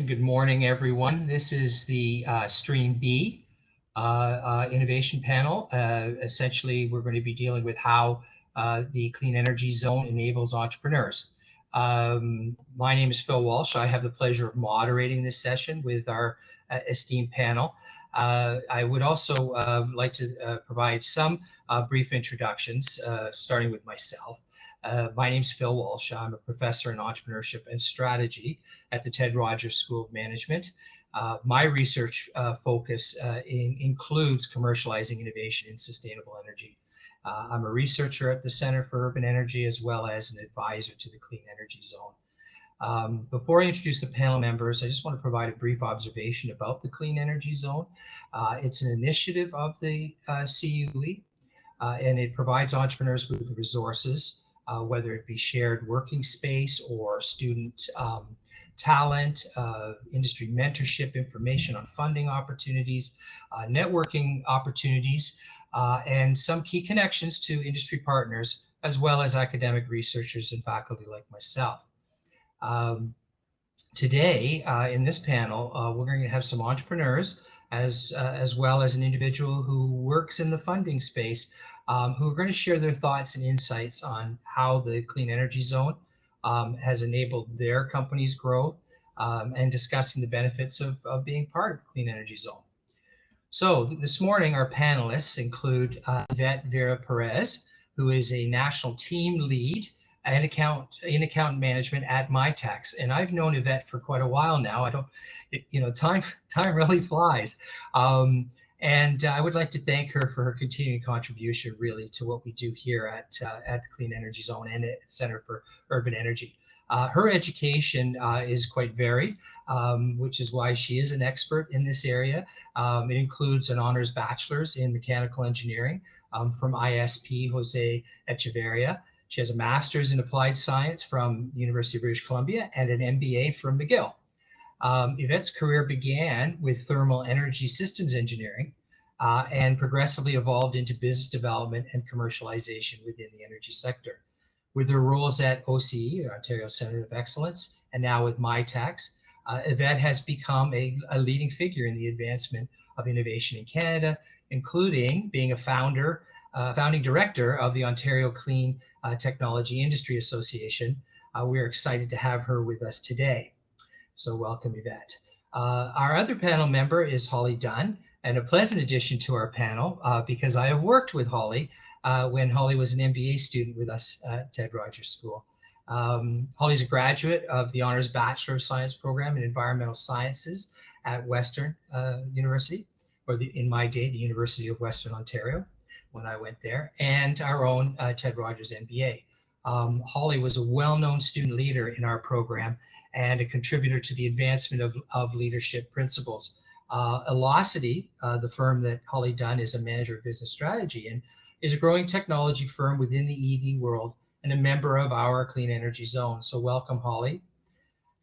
Good morning, everyone. This is the Stream B Innovation Panel. Essentially, we're going to be dealing with how the Clean Energy Zone enables entrepreneurs. My name is Phil Walsh. I have the pleasure of moderating this session with our esteemed panel. I would also like to provide some brief introductions, starting with myself. My name is Phil Walsh. I'm a professor in entrepreneurship and strategy at the Ted Rogers School of Management. My research focus includes commercializing innovation in sustainable energy. I'm a researcher at the Center for Urban Energy as well as an advisor to the Clean Energy Zone. Before I introduce the panel members, I just want to provide a brief observation about the Clean Energy Zone. It's an initiative of the CEE, and it provides entrepreneurs with the resources, whether it be shared working space or student talent, industry mentorship, information on funding opportunities, networking opportunities, and some key connections to industry partners, as well as academic researchers and faculty like myself. Today, in this panel, we're going to have some entrepreneurs as well as an individual who works in the funding space, who are going to share their thoughts and insights on how the Clean Energy Zone has enabled their company's growth, and discussing the benefits of being part of the Clean Energy Zone. So this morning, our panelists include Ivette Vera Perez, who is a national team lead in account management at Mitacs. And I've known Ivette for quite a while now. Time really flies. And I would like to thank her for her continuing contribution, really, to what we do here at the Clean Energy Zone and at Center for Urban Energy. Her education is quite varied, which is why she is an expert in this area. It includes an honors bachelor's in mechanical engineering from ISP Jose Echeverria. She has a master's in applied science from the University of British Columbia and an MBA from McGill. Yvette's career began with thermal energy systems engineering and progressively evolved into business development and commercialization within the energy sector. With her roles at OCE, or Ontario Centre of Excellence, and now with Mitacs, Yvette has become a leading figure in the advancement of innovation in Canada, including being a founding director of the Ontario Clean Technology Industry Association. We're excited to have her with us today. So welcome, Yvette. Our other panel member is Holly Dunne, and a pleasant addition to our panel because I have worked with Holly when Holly was an MBA student with us at Ted Rogers School. Holly's a graduate of the Honors Bachelor of Science program in Environmental Sciences at Western University, or in my day, the University of Western Ontario, when I went there, and our own Ted Rogers MBA. Holly was a well-known student leader in our program and a contributor to the advancement of leadership principles. Elocity, the firm that Holly Dunne is a manager of business strategy in, is a growing technology firm within the EV world and a member of our Clean Energy Zone. So welcome, Holly.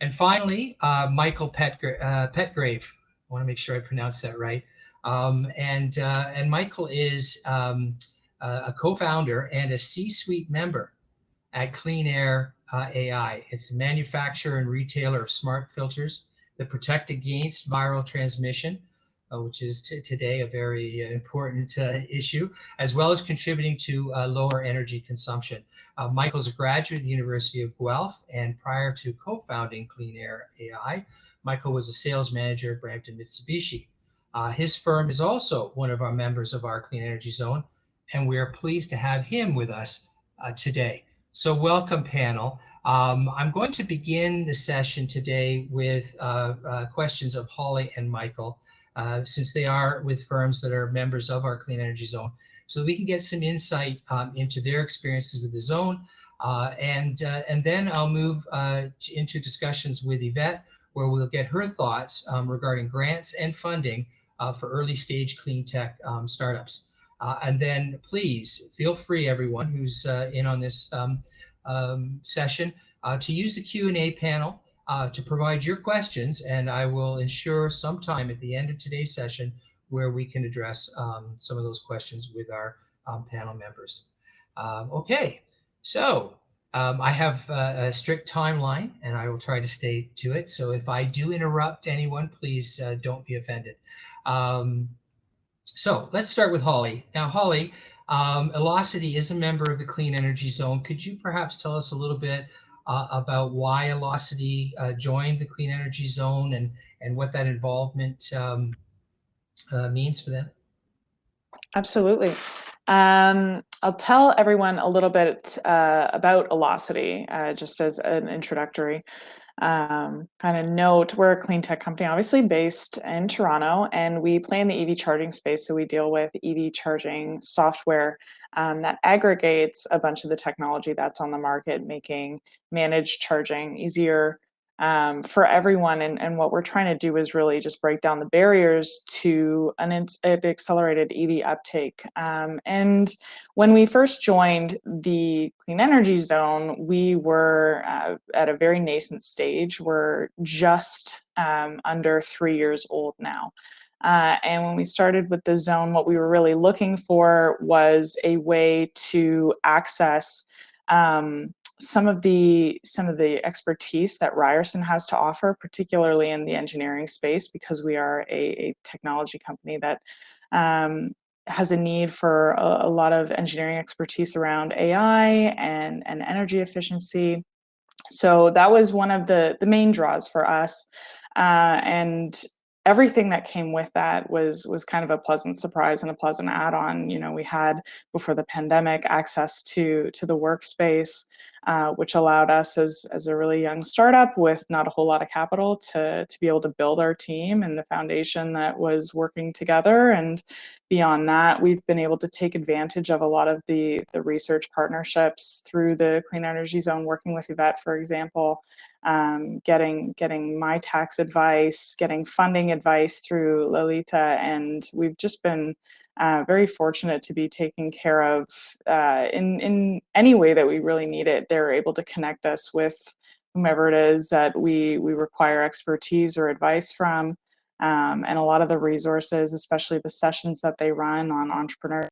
And finally, Michael Petgrave. I want to make sure I pronounce that right. And Michael is a co-founder and a C-suite member at CleanAir.ai. It's a manufacturer and retailer of smart filters that protect against viral transmission, which is today a very important issue, as well as contributing to lower energy consumption. Michael's a graduate of the University of Guelph, and prior to co-founding CleanAir.ai, Michael was a sales manager at Brampton Mitsubishi. His firm is also one of our members of our Clean Energy Zone, and we are pleased to have him with us today. So welcome, panel. I'm going to begin the session today with questions of Holly and Michael, since they are with firms that are members of our Clean Energy Zone, so we can get some insight into their experiences with the zone. And then I'll move into discussions with Yvette, where we'll get her thoughts regarding grants and funding for early stage clean tech startups. And then please feel free, everyone who's in on this session, to use the Q&A panel to provide your questions, and I will ensure sometime at the end of today's session where we can address some of those questions with our panel members. Okay, so I have a strict timeline, and I will try to stay to it. So if I do interrupt anyone, please don't be offended. Um, so let's start with Holly. Now, Holly, Elocity is a member of the Clean Energy Zone. Could you perhaps tell us a little bit about why Elocity joined the Clean Energy Zone and what that involvement means for them? Absolutely. I'll tell everyone a little bit about Elocity, just as an introductory kind of note. We're a clean tech company, obviously based in Toronto, and we play in the EV charging space. So we deal with EV charging software that aggregates a bunch of the technology that's on the market, making managed charging easier for everyone. And what we're trying to do is really just break down the barriers to an accelerated EV uptake. And when we first joined the Clean Energy Zone, we were at a very nascent stage. We're just under 3 years old now. And when we started with the zone, what we were really looking for was a way to access some of the expertise that Ryerson has to offer, particularly in the engineering space, because we are a technology company that has a need for a lot of engineering expertise around AI and energy efficiency. So that was one of the main draws for us, and everything that came with that was kind of a pleasant surprise and a pleasant add-on. You know, we had, before the pandemic, access to the workspace, which allowed us as a really young startup with not a whole lot of capital to be able to build our team and the foundation that was working together. And beyond that, we've been able to take advantage of a lot of the research partnerships through the Clean Energy Zone, working with Ivette, for example, getting Mitacs advice, getting funding advice through Lolita, and we've just been very fortunate to be taken care of in any way that we really need it. They're able to connect us with whomever it is that we require expertise or advice from, and a lot of the resources, especially the sessions that they run on entrepreneurship.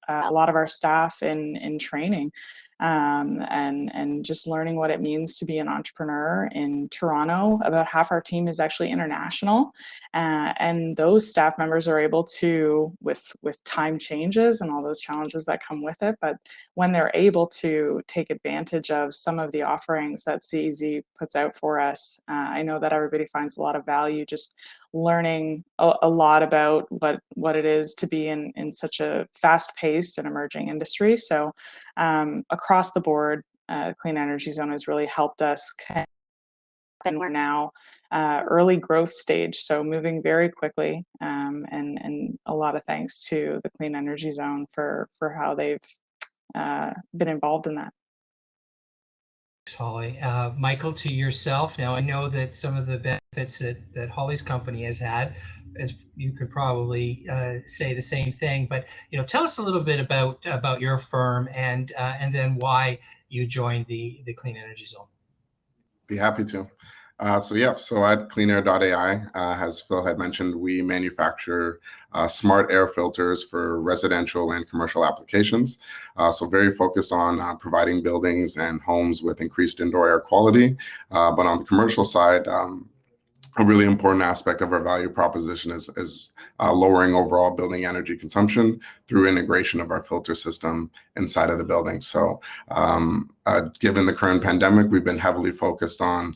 A lot of our staff in training, and just learning what it means to be an entrepreneur in Toronto. About half our team is actually international, and those staff members are able to, with time changes and all those challenges that come with it, but when they're able to take advantage of some of the offerings that CEZ puts out for us, I know that everybody finds a lot of value just learning a lot about what it is to be in such a fast-paced and emerging industry. So across the board, Clean Energy Zone has really helped us connect, and we're now early growth stage, so moving very quickly, and a lot of thanks to the Clean Energy Zone for how they've been involved in that. Thanks, Holly. Michael, to yourself. Now, I know that some of the benefits that Holly's company has had, as you could probably say the same thing, but tell us a little bit about your firm and then why you joined the Clean Energy Zone. Be happy to. So at CleanAir.ai, as Phil had mentioned, we manufacture smart air filters for residential and commercial applications. So very focused on providing buildings and homes with increased indoor air quality. But on the commercial side, a really important aspect of our value proposition is lowering overall building energy consumption through integration of our filter system inside of the building. So given the current pandemic, we've been heavily focused on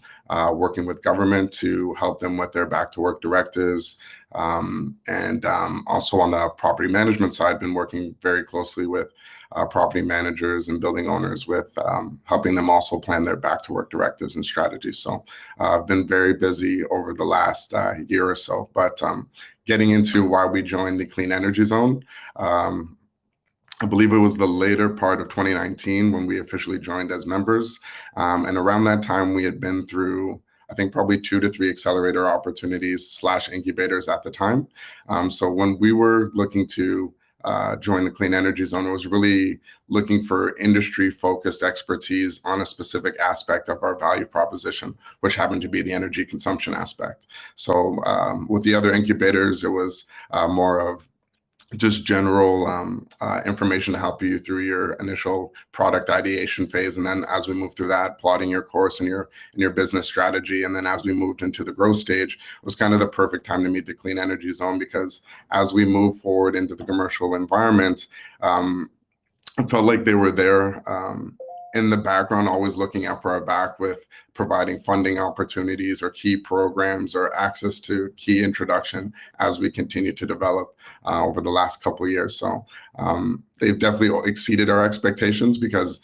working with government to help them with their back to work directives. And also on the property management side, been working very closely with property managers and building owners with helping them also plan their back to work directives and strategies. So I've been very busy over the last year or so, but getting into why we joined the Clean Energy Zone, I believe it was the later part of 2019 when we officially joined as members. And around that time, we had been through, I think, probably 2 to 3 accelerator opportunities / incubators at the time. So when we were looking to join the Clean Energy Zone, it was really looking for industry-focused expertise on a specific aspect of our value proposition, which happened to be the energy consumption aspect. So with the other incubators, it was more of just general information to help you through your initial product ideation phase. And then as we move through that, plotting your course and your business strategy. And then as we moved into the growth stage, it was kind of the perfect time to meet the clean energy zone, because as we move forward into the commercial environment, I felt like they were there in the background, always looking out for our back with providing funding opportunities or key programs or access to key introduction as we continue to develop over the last couple of years. So they've definitely exceeded our expectations, because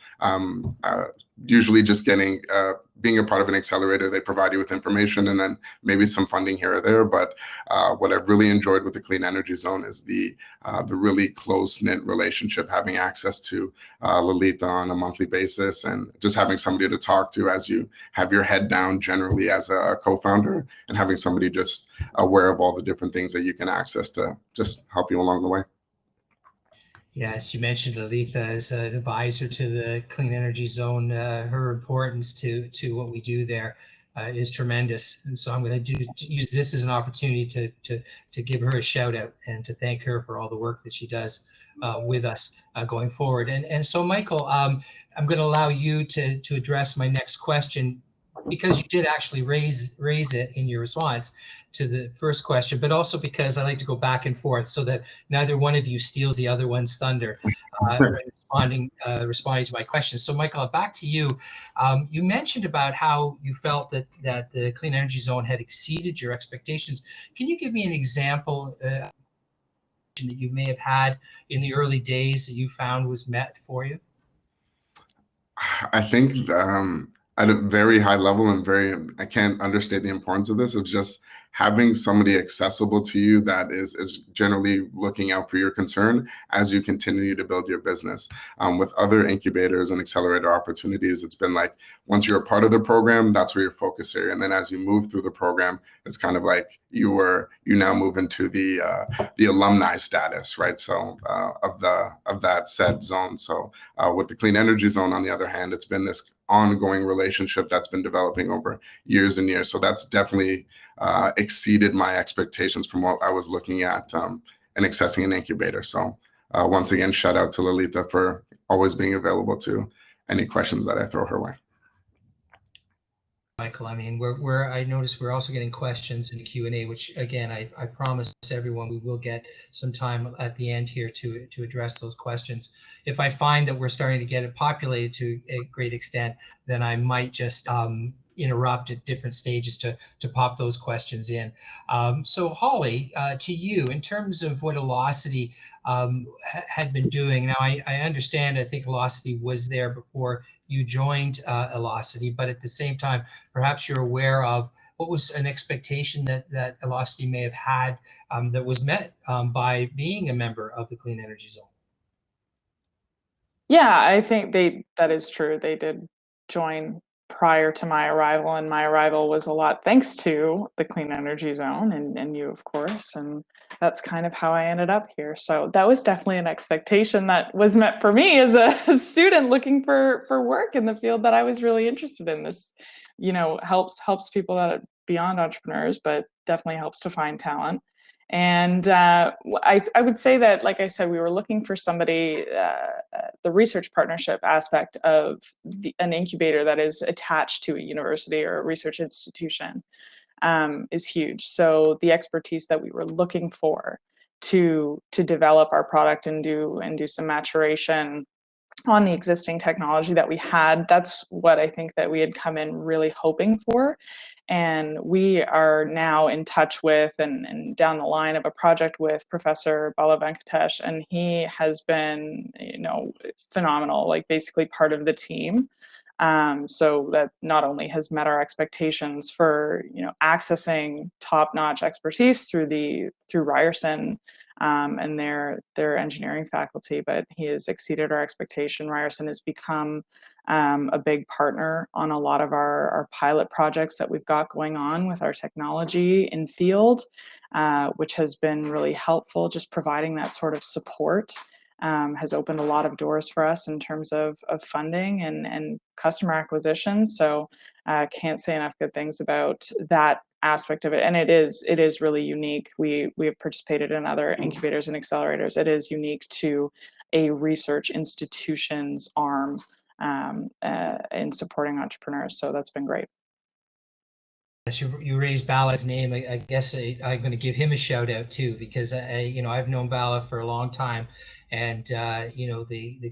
usually just being a part of an accelerator, they provide you with information and then maybe some funding here or there. But what I've really enjoyed with the Clean Energy Zone is the really close-knit relationship, having access to Lalitha on a monthly basis, and just having somebody to talk to as you have your head down generally as a co-founder, and having somebody just aware of all the different things that you can access to just help you along the way. Yes, you mentioned Lalitha as an advisor to the Clean Energy Zone. Her importance to what we do there is tremendous, and so I'm going to use this as an opportunity to give her a shout out and to thank her for all the work that she does with us going forward. And so, Michael, I'm going to allow you to address my next question, because you did actually raise it in your response to the first question, but also because I like to go back and forth so that neither one of you steals the other one's thunder when responding to my questions. So Michael, back to you. You mentioned about how you felt that the Clean Energy Zone had exceeded your expectations. Can you give me an example that you may have had in the early days that you found was met for you? I think at a very high level, and I can't understate the importance of this, of just having somebody accessible to you that is generally looking out for your concern as you continue to build your business. With other incubators and accelerator opportunities, it's been like, once you're a part of the program, that's where your focus is. And then as you move through the program, it's kind of like you now move into the alumni status, right? So of that said zone. So with the Clean Energy Zone, on the other hand, it's been this ongoing relationship that's been developing over years and years. So that's definitely exceeded my expectations from what I was looking at and accessing an incubator. So once again, shout out to Lalitha for always being available to any questions that I throw her way. Michael, I mean, I noticed we're also getting questions in the Q&A, which again, I promise everyone we will get some time at the end here to address those questions. If I find that we're starting to get it populated to a great extent, then I might just interrupt at different stages to pop those questions in. So Holly, to you, in terms of what Elocity had been doing, now I understand, I think Elocity was there before you joined Elocity, but at the same time, perhaps you're aware of what was an expectation that Elocity may have had that was met by being a member of the Clean Energy Zone. Yeah, I think that is true. They did join prior to my arrival, and my arrival was a lot thanks to the Clean Energy Zone and you, of course, and that's kind of how I ended up here. So that was definitely an expectation that was met for me as a student looking for work in the field that I was really interested in. This, helps people that are beyond entrepreneurs, but definitely helps to find talent. And I would say that, like I said, we were looking for somebody, the research partnership aspect of an incubator that is attached to a university or a research institution is huge. So the expertise that we were looking for to develop our product and do some maturation on the existing technology that we had, that's what I think that we had come in really hoping for. And we are now in touch with and down the line of a project with Professor Bala Venkatesh, and he has been, phenomenal, like basically part of the team. So that not only has met our expectations for, accessing top-notch expertise through Ryerson and their engineering faculty, but he has exceeded our expectation. Ryerson has become a big partner on a lot of our pilot projects that we've got going on with our technology in field, which has been really helpful, just providing that sort of support has opened a lot of doors for us in terms of funding and customer acquisition. So can't say enough good things about that aspect of it. And it is really unique. We have participated in other incubators and accelerators. It is unique to a research institution's arm in supporting entrepreneurs. So that's been great. Yes, you raised Bala's name. I guess I'm going to give him a shout out too, because I've known Bala for a long time, and the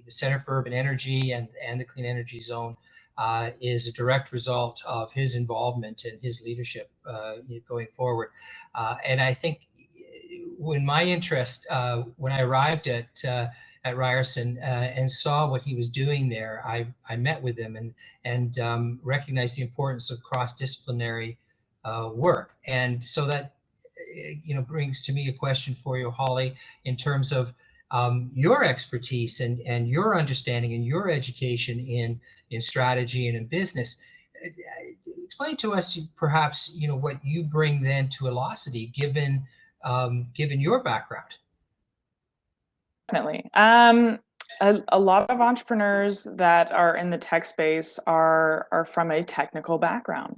Center for Urban Energy and the Clean Energy Zone is a direct result of his involvement and his leadership going forward. And I think when my interest, when I arrived at Ryerson and saw what he was doing there, I met with him and recognized the importance of cross-disciplinary work. And so that brings to me a question for you, Holly, in terms of your expertise and your understanding and your education in strategy and in business. Explain to us perhaps what you bring then to Elocity, given your background. Definitely. A lot of entrepreneurs that are in the tech space are from a technical background.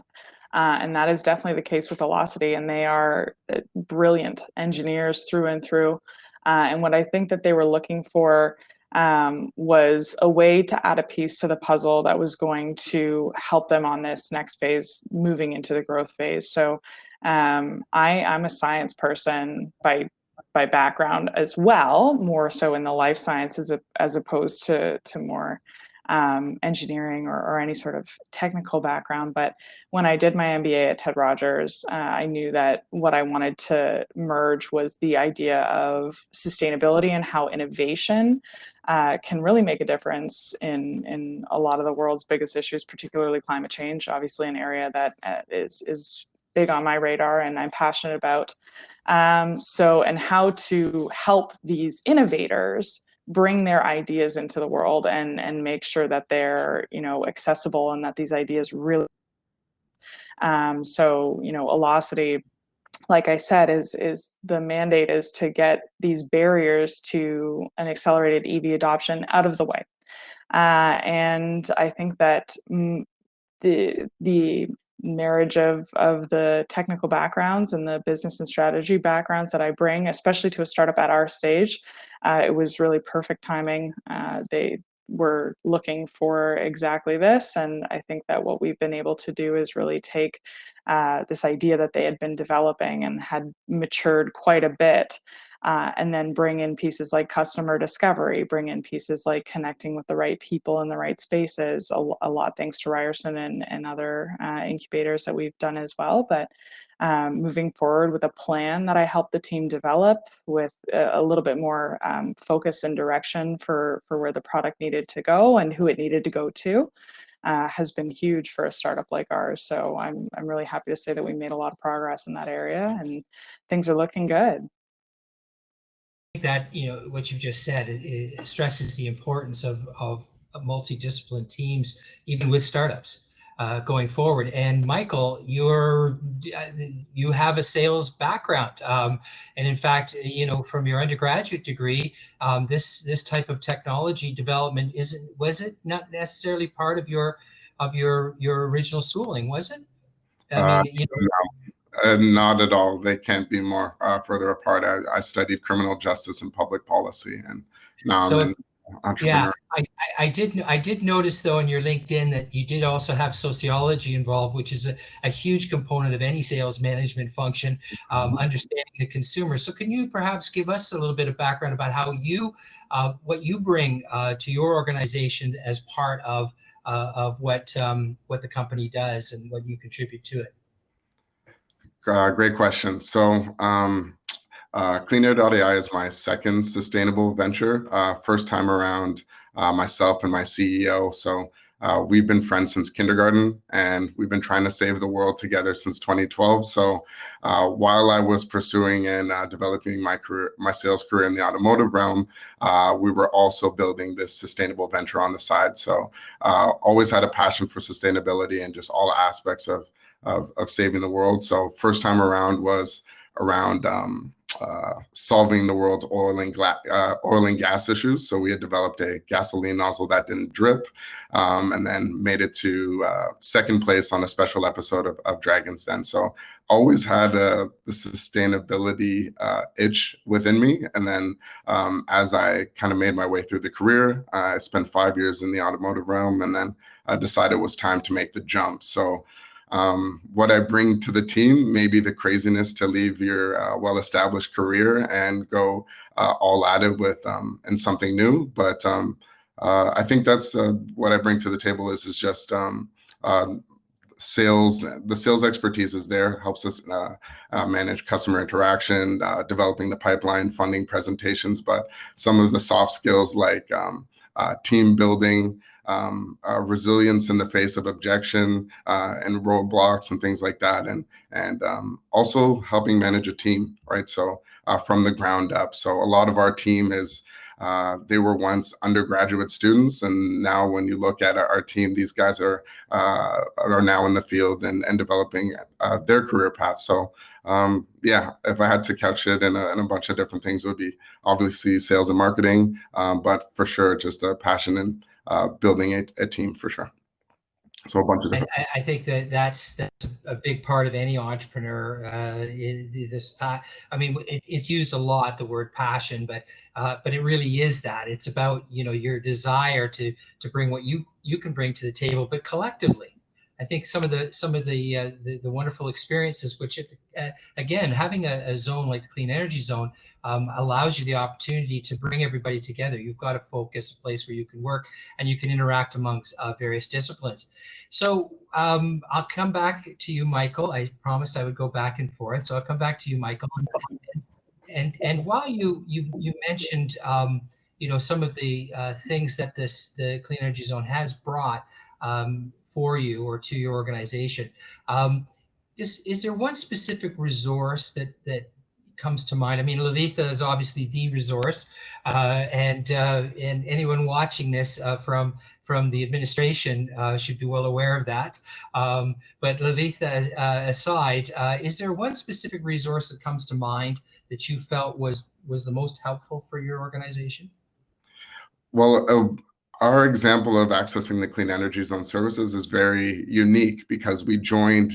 And that is definitely the case with Elocity, and they are brilliant engineers through and through. And what I think that they were looking for was a way to add a piece to the puzzle that was going to help them on this next phase, moving into the growth phase. So I'm a science person by background as well, more so in the life sciences as opposed to more engineering or any sort of technical background. But when I did my MBA at Ted Rogers, I knew that what I wanted to merge was the idea of sustainability and how innovation can really make a difference in a lot of the world's biggest issues, particularly climate change, obviously an area that is big on my radar and I'm passionate about. And how to help these innovators bring their ideas into the world and make sure that they're, accessible and that these ideas really. Elocity, like I said, is the mandate is to get these barriers to an accelerated EV adoption out of the way. And I think that the marriage of the technical backgrounds and the business and strategy backgrounds that I bring, especially to a startup at our stage, it was really perfect timing. They were looking for exactly this, and I think that what we've been able to do is really take this idea that they had been developing and had matured quite a bit, and then bring in pieces like customer discovery, bring in pieces like connecting with the right people in the right spaces, a lot thanks to Ryerson and other incubators that we've done as well. But moving forward with a plan that I helped the team develop with a little bit more focus and direction for where the product needed to go and who it needed to go to, has been huge for a startup like ours. So I'm really happy to say that we made a lot of progress in that area and things are looking good. That what you've just said, it stresses the importance of multidisciplinary teams, even with startups going forward. And Michael, you have a sales background, and in fact, from your undergraduate degree, this type of technology development was it not necessarily part of your original schooling, was it? I mean, not at all. They can't be more further apart. I studied criminal justice and public policy, and now I'm an entrepreneur. Yeah, I did notice though in your LinkedIn that you did also have sociology involved, which is a huge component of any sales management function, understanding the consumer. So can you perhaps give us a little bit of background about how what you bring to your organization as part of what the company does and what you contribute to it? Great question. So CleanAir.ai is my second sustainable venture. First time around, myself and my CEO. So we've been friends since kindergarten, and we've been trying to save the world together since 2012. So while I was pursuing and developing my sales career in the automotive realm, we were also building this sustainable venture on the side. So always had a passion for sustainability and just all aspects of saving the world. So first time around was around solving the world's oil and gas issues. So we had developed a gasoline nozzle that didn't drip, and then made it to second place on a special episode of Dragon's Den. So always had the sustainability itch within me. And then as I kind of made my way through the career, I spent 5 years in the automotive realm, and then I decided it was time to make the jump. So what I bring to the team, maybe the craziness to leave your well-established career and go all at it with and something new. But I think that's what I bring to the table is just sales. The sales expertise is there, helps us manage customer interaction, developing the pipeline, funding presentations, but some of the soft skills like team building, resilience in the face of objection and roadblocks and things like that, and also helping manage a team, right? So from the ground up. So a lot of our team is they were once undergraduate students, and now when you look at our team, these guys are now in the field and developing their career path. So yeah, if I had to couch it in a bunch of different things, it would be obviously sales and marketing, but for sure just a passion in building a team for sure. So a bunch of different. I think that's a big part of any entrepreneur. I mean, it's used a lot, the word passion, but it really is that. It's about, you know, your desire to bring what you can bring to the table, but collectively. I think some of the wonderful experiences, which again, having a zone like the Clean Energy Zone allows you the opportunity to bring everybody together. You've got a focus, a place where you can work and you can interact amongst various disciplines. So I'll come back to you, Michael. I promised I would go back and forth, so I'll come back to you, Michael. And while you mentioned you know, some of the things that the Clean Energy Zone has brought for you or to your organization, is there one specific resource that comes to mind? I mean, Lalitha is obviously the resource, and anyone watching this from the administration should be well aware of that. But Lalitha aside, is there one specific resource that comes to mind that you felt was the most helpful for your organization? Well, our example of accessing the Clean Energy Zone services is very unique because we joined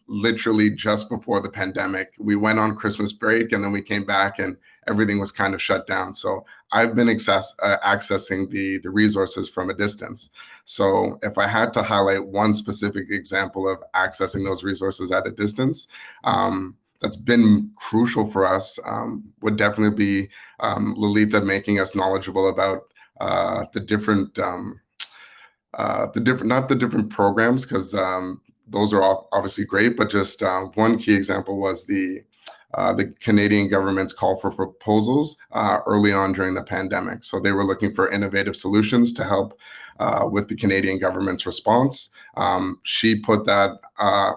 literally just before the pandemic. We went on Christmas break and then we came back and everything was kind of shut down. So I've been accessing the resources from a distance. So if I had to highlight one specific example of accessing those resources at a distance, that's been crucial for us would definitely be Lalitha making us knowledgeable about the different not the different programs, because those are all obviously great, but just one key example was the Canadian government's call for proposals early on during the pandemic. So they were looking for innovative solutions to help with the Canadian government's response. She put that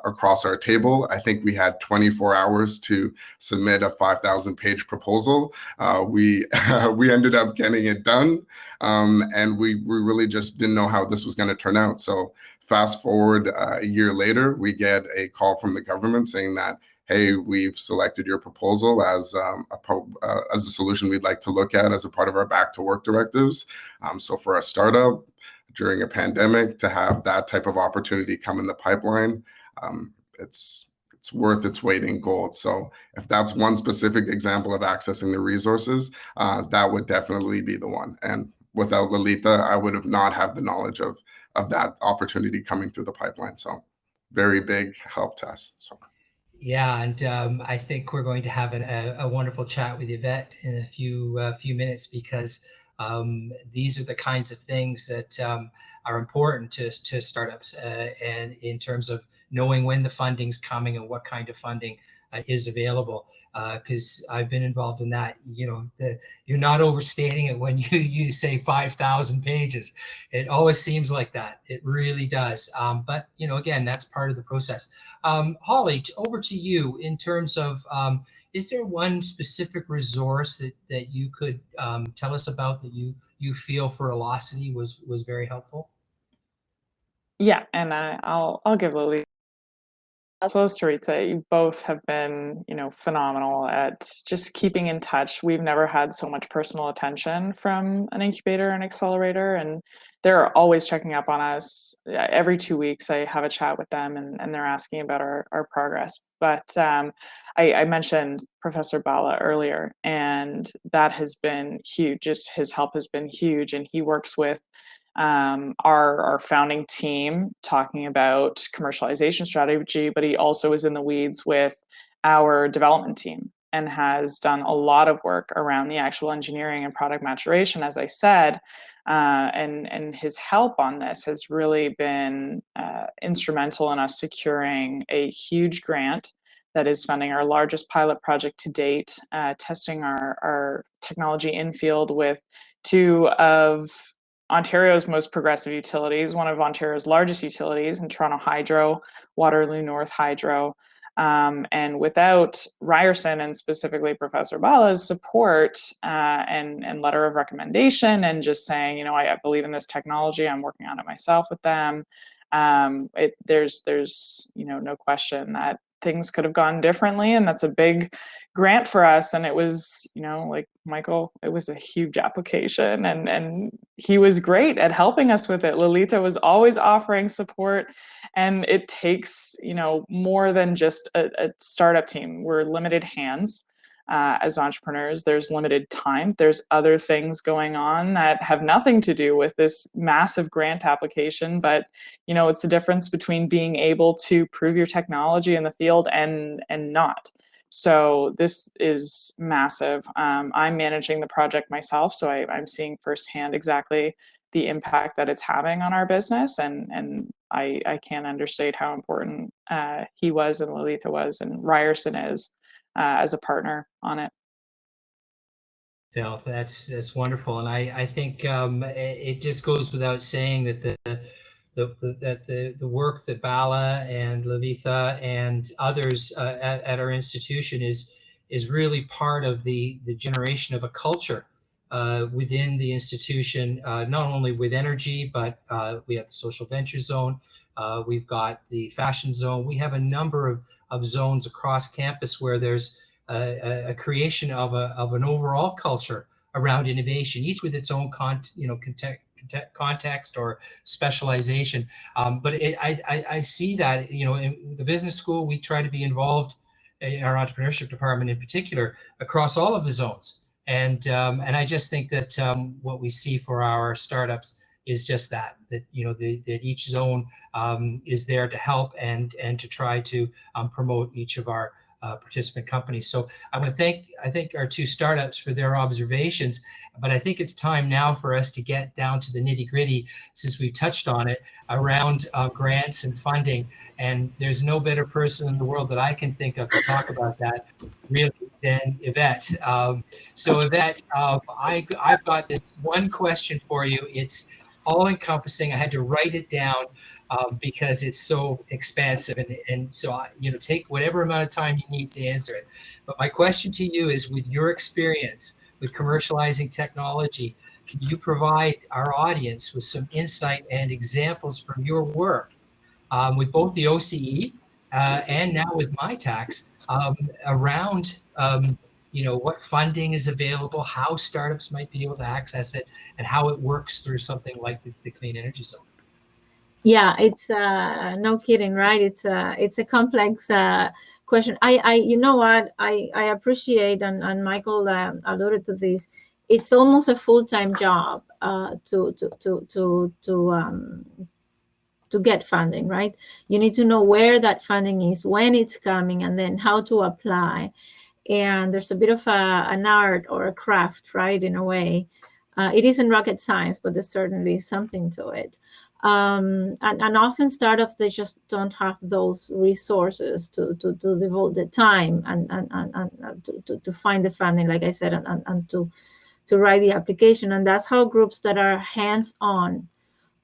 across our table. I think we had 24 hours to submit a 5,000-page proposal. We ended up getting it done, and we really just didn't know how this was going to turn out. So fast forward a year later, we get a call from the government saying that, hey, we've selected your proposal as a solution we'd like to look at as a part of our back to work directives. So for a startup during a pandemic to have that type of opportunity come in the pipeline, it's worth its weight in gold. So if that's one specific example of accessing the resources, that would definitely be the one. And without Lalitha, I would have not had the knowledge of that opportunity coming through the pipeline. So very big help to us. So. Yeah, and I think we're going to have a wonderful chat with Ivette in a few minutes, because these are the kinds of things that are important to startups, and in terms of knowing when the funding's coming and what kind of funding is available. Because I've been involved in that. You know, you're not overstating it when you say 5,000 pages. It always seems like that. It really does. But you know, again, that's part of the process. Holly, over to you in terms of, is there one specific resource that you could tell us about that you feel for Elocity was very helpful? Yeah, and I'll give Lily As well as Teresa, you both have been, phenomenal at just keeping in touch. We've never had so much personal attention from an incubator and accelerator, and they're always checking up on us. Every 2 weeks, I have a chat with them, and they're asking about our progress. But I mentioned Professor Bala earlier, and that has been huge. Just his help has been huge, and he works with our founding team talking about commercialization strategy, but he also is in the weeds with our development team and has done a lot of work around the actual engineering and product maturation, as I said, and his help on this has really been instrumental in us securing a huge grant that is funding our largest pilot project to date, testing our technology in field with 2 of Ontario's most progressive utilities, one of Ontario's largest utilities in Toronto Hydro, Waterloo North Hydro. And without Ryerson and specifically Professor Bala's support and letter of recommendation and just saying, I believe in this technology, I'm working on it myself with them, there's no question that things could have gone differently, and that's a big grant for us. And it was, like Michael, it was a huge application, and he was great at helping us with it. Lolita was always offering support, and it takes more than just a startup team. We're limited hands as entrepreneurs. There's limited time. There's other things going on that have nothing to do with this massive grant application, but it's the difference between being able to prove your technology in the field and not. So this is massive. I'm managing the project myself, so I'm seeing firsthand exactly the impact that it's having on our business, and I can't understate how important he was and Lolita was and Ryerson is as a partner on it. Phil, that's wonderful, and I think it just goes without saying that the work that Bala and Lolita and others at our institution is really part of the generation of a culture within the institution, not only with energy, but we have the social venture zone, we've got the fashion zone, we have a number of zones across campus where there's a creation of an overall culture around innovation, each with its own context or specialization. But I see that, in the business school, we try to be involved in our entrepreneurship department in particular across all of the zones. And I just think that what we see for our startups is just that each zone is there to help and to try to promote each of our participant companies. So I want to thank our 2 startups for their observations, but I think it's time now for us to get down to the nitty-gritty, since we've touched on it, around grants and funding. And there's no better person in the world that I can think of to talk about that really than Ivette. So Ivette, I've got this one question for you. It's all encompassing. I had to write it down because it's so expansive, and so take whatever amount of time you need to answer it. But my question to you is, with your experience with commercializing technology, can you provide our audience with some insight and examples from your work with both the OCE and now with Mitacs around what funding is available, how startups might be able to access it, and how it works through something like the Clean Energy Zone? Yeah, it's no kidding, right? It's a complex question. You know what? I appreciate, and Michael alluded to this. It's almost a full-time job to get funding, right? You need to know where that funding is, when it's coming, and then how to apply. And there's a bit of an art or a craft, right? In a way, it isn't rocket science, but there's certainly something to it. And often startups, they just don't have those resources to devote the time and to find the funding, like I said, and to write the application. And that's how groups that are hands-on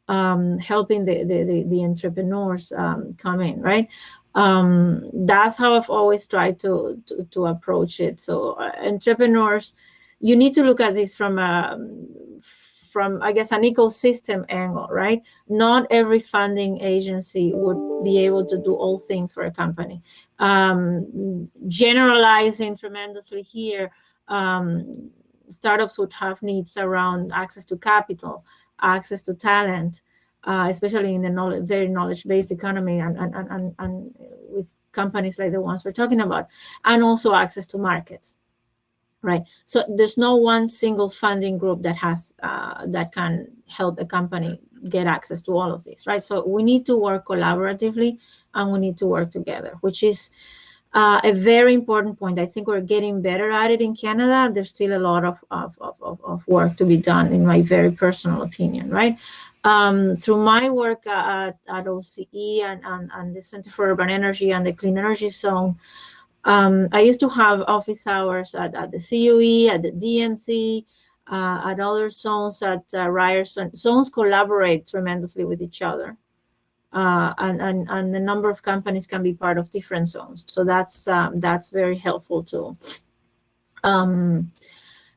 helping the entrepreneurs come in, right? That's how I've always tried to approach it. So entrepreneurs, you need to look at this from from, I guess, an ecosystem angle, right? Not every funding agency would be able to do all things for a company. Generalizing tremendously here, startups would have needs around access to capital, access to talent, especially in the very knowledge-based economy and with companies like the ones we're talking about, and also access to markets, right? So there's no one single funding group that has that can help a company get access to all of this, right? So we need to work collaboratively and we need to work together, which is a very important point. I think we're getting better at it in Canada. There's still a lot of work to be done, in my very personal opinion, right? Through my work at OCE and the Center for Urban Energy and the Clean Energy Zone, I used to have office hours at the CUE, at the DMC, at other zones at Ryerson. Zones collaborate tremendously with each other. And the number of companies can be part of different zones. So that's very helpful too.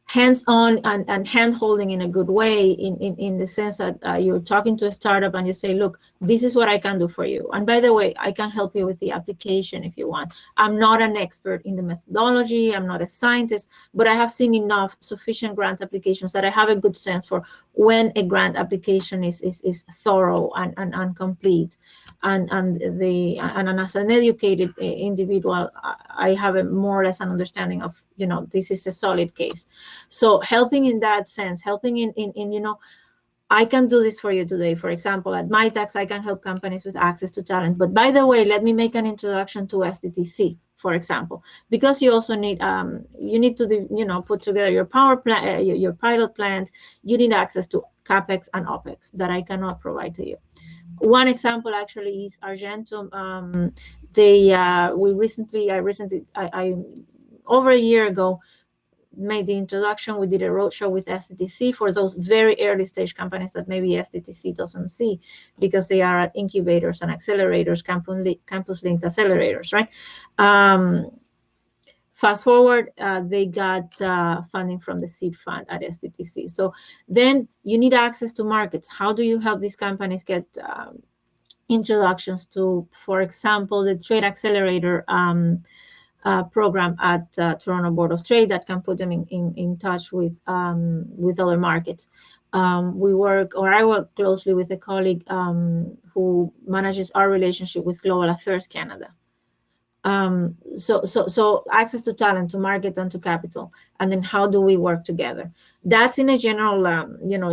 Hands-on and hand-holding in a good way, in the sense that you're talking to a startup and you say, look, this is what I can do for you. And by the way, I can help you with the application if you want. I'm not an expert in the methodology. I'm not a scientist, but I have seen enough sufficient grant applications that I have a good sense for when a grant application is thorough and complete. And as an educated individual, I have a more or less an understanding of, this is a solid case. So helping in that sense, helping in I can do this for you today. For example, at Mitacs, I can help companies with access to talent. But by the way, let me make an introduction to SDTC, for example, because you also need you need to put together your power plant, your pilot plant. You need access to capex and opex that I cannot provide to you. One example actually is Argentum. I over a year ago made the introduction. We did a roadshow with SDTC for those very early stage companies that maybe SDTC doesn't see, because they are at incubators and accelerators, campus linked accelerators, right? Fast forward, they got funding from the seed fund at SDTC. So then you need access to markets. How do you help these companies get introductions to, for example, the Trade Accelerator program at Toronto Board of Trade that can put them in touch with other markets. I work closely with a colleague who manages our relationship with Global Affairs Canada. So access to talent, to market, and to capital, and then how do we work together? That's in a general,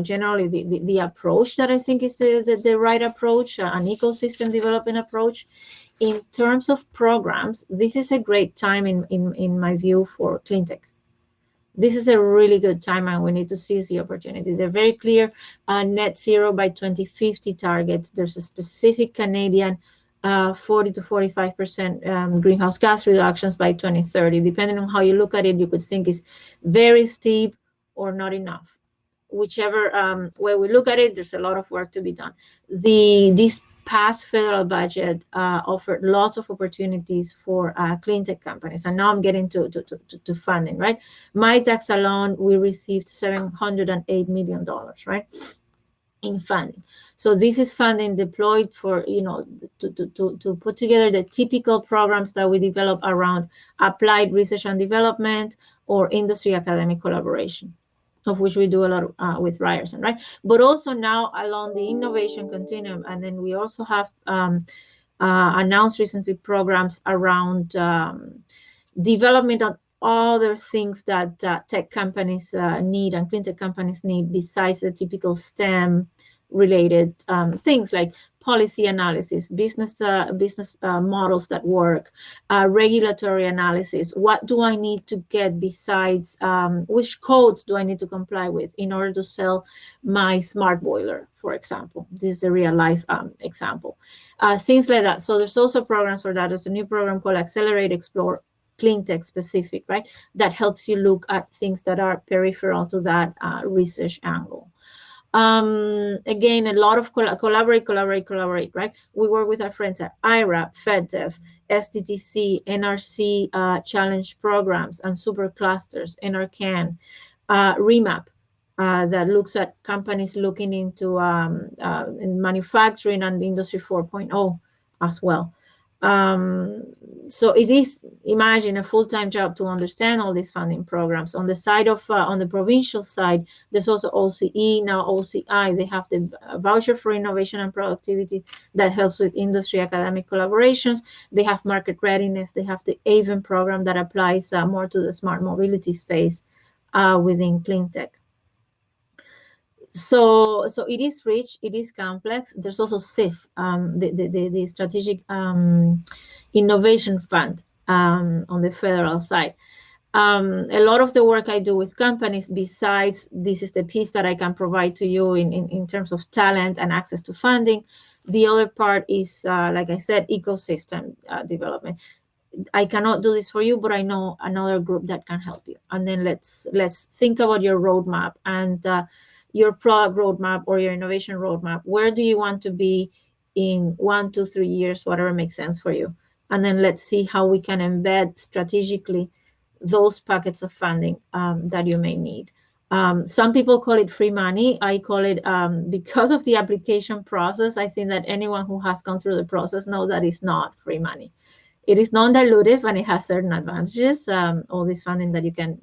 generally the approach that I think is the right approach, an ecosystem development approach. In terms of programs, this is a great time in my view for cleantech. This is a really good time, and we need to seize the opportunity. They're very clear net zero by 2050 targets. There's a specific Canadian 40 to 45% greenhouse gas reductions by 2030. Depending on how you look at it, you could think it's very steep or not enough. Whichever way we look at it, there's a lot of work to be done. This past federal budget offered lots of opportunities for clean tech companies, and now I'm getting to funding, right? Mitacs alone, we received $708 million, right, in funding. So this is funding deployed for, to put together the typical programs that we develop around applied research and development or industry academic collaboration, of which we do a lot with Ryerson, right? But also now along the innovation continuum, and then we also have announced recently programs around development of other things that tech companies need and clean tech companies need besides the typical STEM related things like policy analysis, business models that work, regulatory analysis. What do I need to get besides, which codes do I need to comply with in order to sell my smart boiler, for example? This is a real life example. Things like that. So there's also programs for that. There's a new program called Accelerate Explore, clean tech specific, right? That helps you look at things that are peripheral to that research angle. Again, a lot of collaborate, right? We work with our friends at IRAP, FedDev, SDTC, NRC challenge programs and super clusters, NRCan, REMAP, that looks at companies looking into in manufacturing and Industry 4.0 as well. So it is, imagine, a full-time job to understand all these funding programs. On the side of, on the provincial side, there's also OCE, now OCI. They have the voucher for innovation and productivity that helps with industry academic collaborations. They have market readiness. They have the AVEN program that applies more to the smart mobility space within clean tech. So it is rich, it is complex. There's also SIF, the Strategic Innovation Fund on the federal side. A lot of the work I do with companies, besides this is the piece that I can provide to you in terms of talent and access to funding. The other part is, like I said, ecosystem development. I cannot do this for you, but I know another group that can help you. And then let's think about your roadmap and your product roadmap or your innovation roadmap. Where do you want to be in 1, 2, 3 years, whatever makes sense for you? And then let's see how we can embed strategically those pockets of funding that you may need. Some people call it free money. I call it, because of the application process, I think that anyone who has gone through the process knows that it's not free money. It is non-dilutive and it has certain advantages, all this funding that you can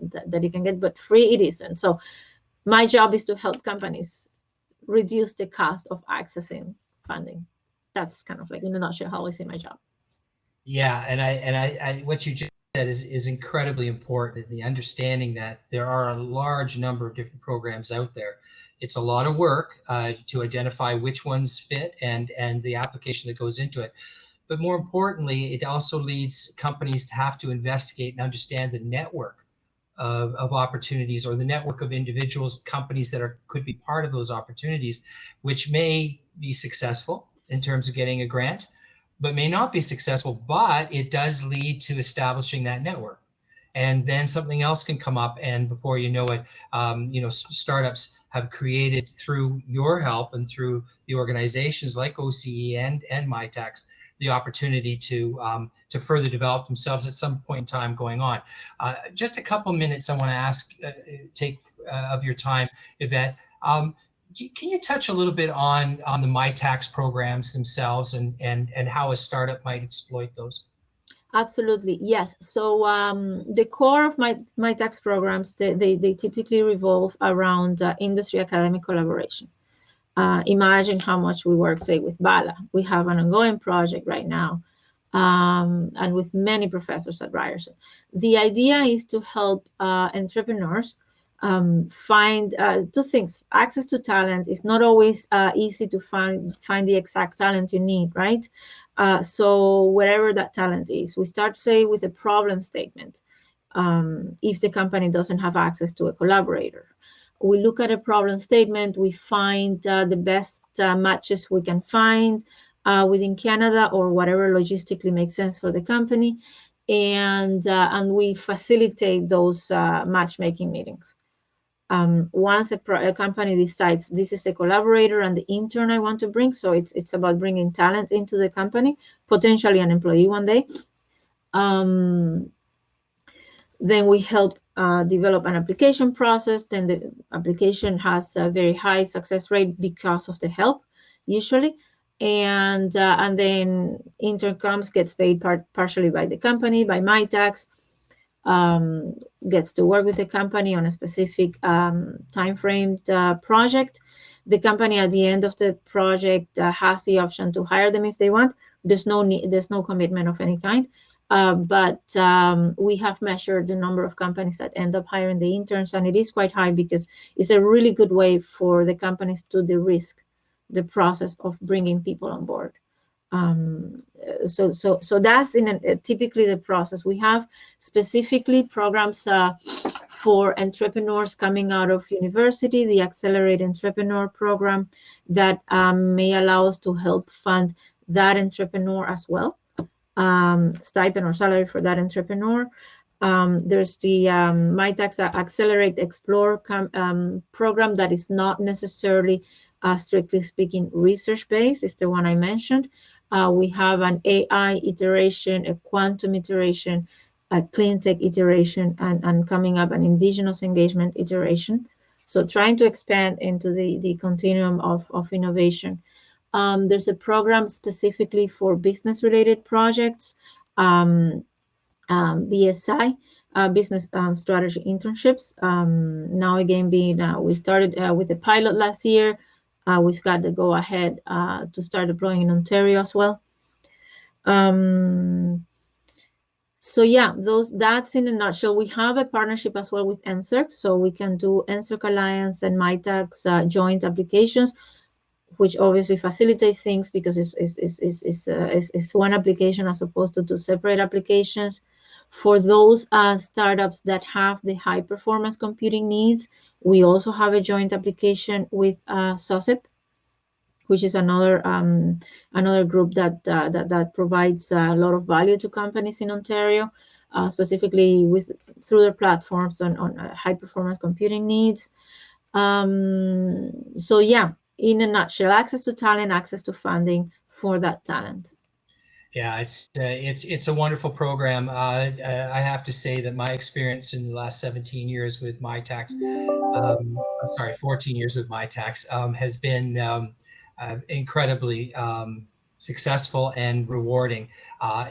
get, but free it isn't. So my job is to help companies reduce the cost of accessing funding. That's kind of like in a nutshell how I see my job. Yeah, and I what you just said is incredibly important. The understanding that there are a large number of different programs out there. It's a lot of work to identify which ones fit and the application that goes into it. But more importantly, it also leads companies to have to investigate and understand the network of opportunities, or the network of individuals, companies that could be part of those opportunities, which may be successful in terms of getting a grant, but may not be successful, but it does lead to establishing that network. And then something else can come up, and before you know it, startups have created, through your help and through the organizations like OCE and Mitacs, the opportunity to further develop themselves at some point in time going on. Just a couple minutes I want to take of your time, Ivette. Can you touch a little bit on the Mitacs programs themselves and how a startup might exploit those? Absolutely, yes. So the core of Mitacs programs, they typically revolve around industry academic collaboration. Imagine how much we work, say, with BALA. We have an ongoing project right now, and with many professors at Ryerson. The idea is to help entrepreneurs find two things. Access to talent is not always easy to find the exact talent you need, right? So wherever that talent is, we start, say, with a problem statement. If the company doesn't have access to a collaborator, we look at a problem statement, we find the best matches we can find within Canada or whatever logistically makes sense for the company, and we facilitate those matchmaking meetings. Once a company decides this is the collaborator and the intern I want to bring, so it's about bringing talent into the company, potentially an employee one day, then we help develop an application process. Then the application has a very high success rate because of the help, usually. And then intern comes, gets paid partially by the company, by Mitacs, gets to work with the company on a specific time-framed project. The company at the end of the project has the option to hire them if they want. There's no commitment of any kind. But we have measured the number of companies that end up hiring the interns, and it is quite high because it's a really good way for the companies to de-risk the process of bringing people on board. So that's typically the process. We have specifically programs for entrepreneurs coming out of university, the Accelerate Entrepreneur program that may allow us to help fund that entrepreneur as well. Stipend or salary for that entrepreneur. There's the Mitacs Accelerate Explore program that is not necessarily, strictly speaking, research-based. It's the one I mentioned. We have an AI iteration, a quantum iteration, a clean tech iteration, and coming up an indigenous engagement iteration. So trying to expand into the continuum of innovation. There's a program specifically for business-related projects, BSI, business strategy internships. Now again, we started with a pilot last year. We've got the go ahead to start deploying in Ontario as well. So yeah, that's in a nutshell. We have a partnership as well with NSERC, so we can do NSERC Alliance and Mitacs joint applications, which obviously facilitates things because it's one application as opposed to two separate applications. For those startups that have the high performance computing needs, we also have a joint application with SOSIP, which is another group that provides a lot of value to companies in Ontario, specifically through their platforms on high performance computing needs. So yeah, in a nutshell, access to talent, access to funding for that talent. Yeah, it's a wonderful program. I have to say that my experience in the last 17 years with Mitacs, 14 years with Mitacs, has been incredibly successful and rewarding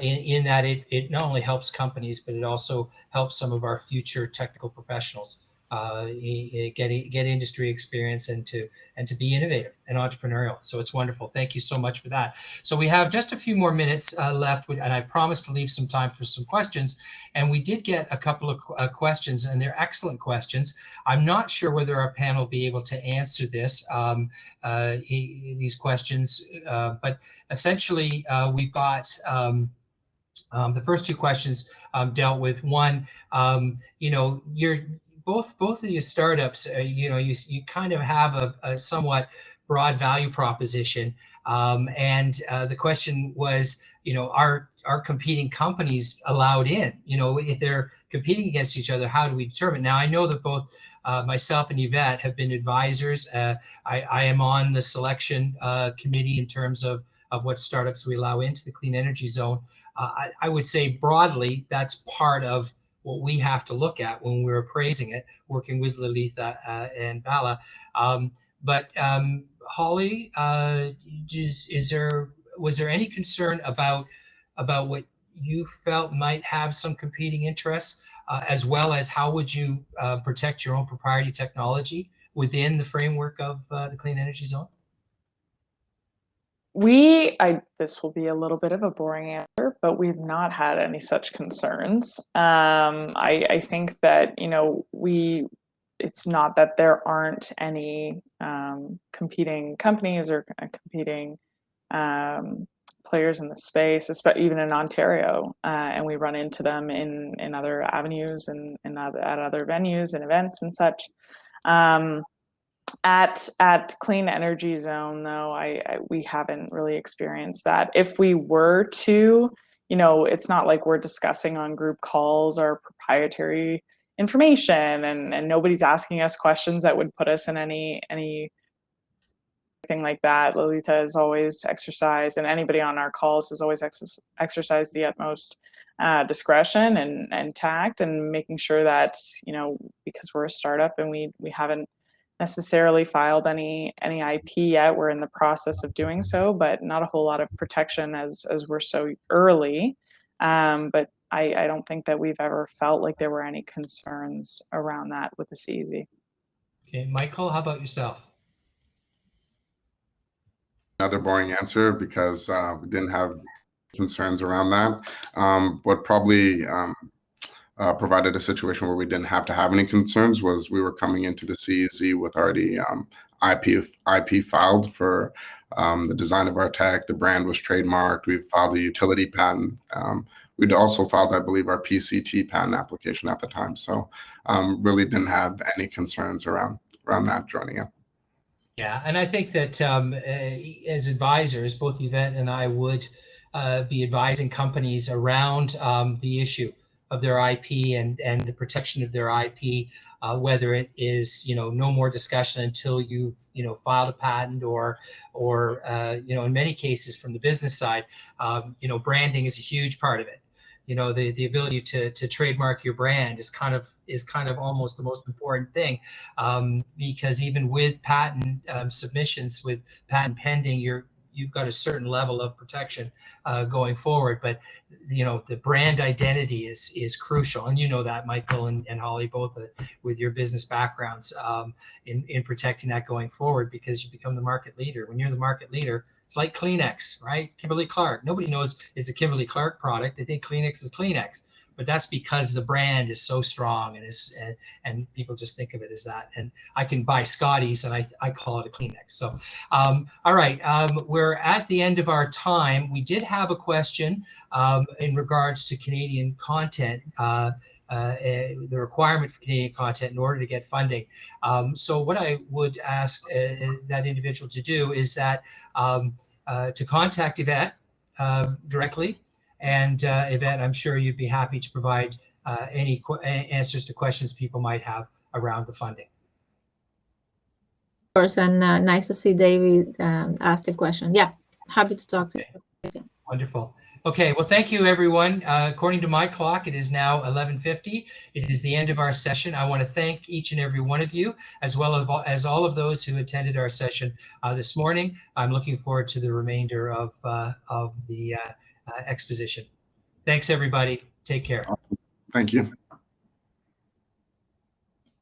in that it not only helps companies, but it also helps some of our future technical professionals get industry experience and to be innovative and entrepreneurial. So it's wonderful. Thank you so much for that. So we have just a few more minutes left, and I promised to leave some time for some questions. And we did get a couple of questions, and they're excellent questions. I'm not sure whether our panel will be able to answer these questions, but essentially we've got the first two questions dealt with. One, both of your startups, you kind of have a somewhat broad value proposition, and the question was, are competing companies allowed in? If they're competing against each other, how do we determine? Now, I know that both myself and Ivette have been advisors. I am on the selection committee in terms of what startups we allow into the clean energy zone. I would say broadly, that's part of what we have to look at when we're appraising it, working with Lalitha and Bala. But Holly, was there any concern about what you felt might have some competing interests, as well as how would you protect your own proprietary technology within the framework of the clean energy zone? This will be a little bit of a boring answer, but we've not had any such concerns. I think that, it's not that there aren't any competing companies or competing players in the space, especially even in Ontario, and we run into them in other avenues and at other venues and events and such. At Clean Energy Zone, though, we haven't really experienced that. If we were to, it's not like we're discussing on group calls our proprietary information, and nobody's asking us questions that would put us in anything like that. Lolita has always exercised, and anybody on our calls has always exercised the utmost discretion and tact, and making sure that, because we're a startup and we haven't necessarily filed any IP yet. We're in the process of doing so, but not a whole lot of protection as we're so early. But I don't think that we've ever felt like there were any concerns around that with the CEZ. Okay, Michael, how about yourself? Another boring answer, because we didn't have concerns around that. What probably provided a situation where we didn't have to have any concerns was we were coming into the CEZ with already IP filed for the design of our tech. The brand was trademarked. We filed the utility patent. We'd also filed, I believe, our PCT patent application at the time. So really didn't have any concerns around that joining in. Yeah, and I think that as advisors, both Ivette and I would be advising companies around the issue of their IP and the protection of their IP, whether it is, no more discussion until you've, filed a patent, or in many cases from the business side, branding is a huge part of it. you know, the ability to trademark your brand is kind of almost the most important thing, because even with patent submissions, with patent pending, you've got a certain level of protection going forward. But you know, the brand identity is crucial, and you know that, Michael and Holly, both with your business backgrounds, in protecting that going forward, because you become the market leader. When you're the market leader, it's like Kleenex, right? Kimberly-Clark. Nobody knows it's a Kimberly-Clark product. They think Kleenex is Kleenex, but that's because the brand is so strong and people just think of it as that. And I can buy Scotty's and I call it a Kleenex. So, all right, we're at the end of our time. We did have a question in regards to Canadian content, the requirement for Canadian content in order to get funding. So what I would ask that individual to do is that to contact Ivette directly. And Ivette, I'm sure you'd be happy to provide any answers to questions people might have around the funding. Of course, and nice to see David ask the question. Yeah, happy to talk to you. Wonderful. Okay, well, thank you, everyone. According to my clock, it is now 11:50. It is the end of our session. I want to thank each and every one of you, as well as all of those who attended our session this morning. I'm looking forward to the remainder of the exposition. Thanks, everybody. Take care. Thank you.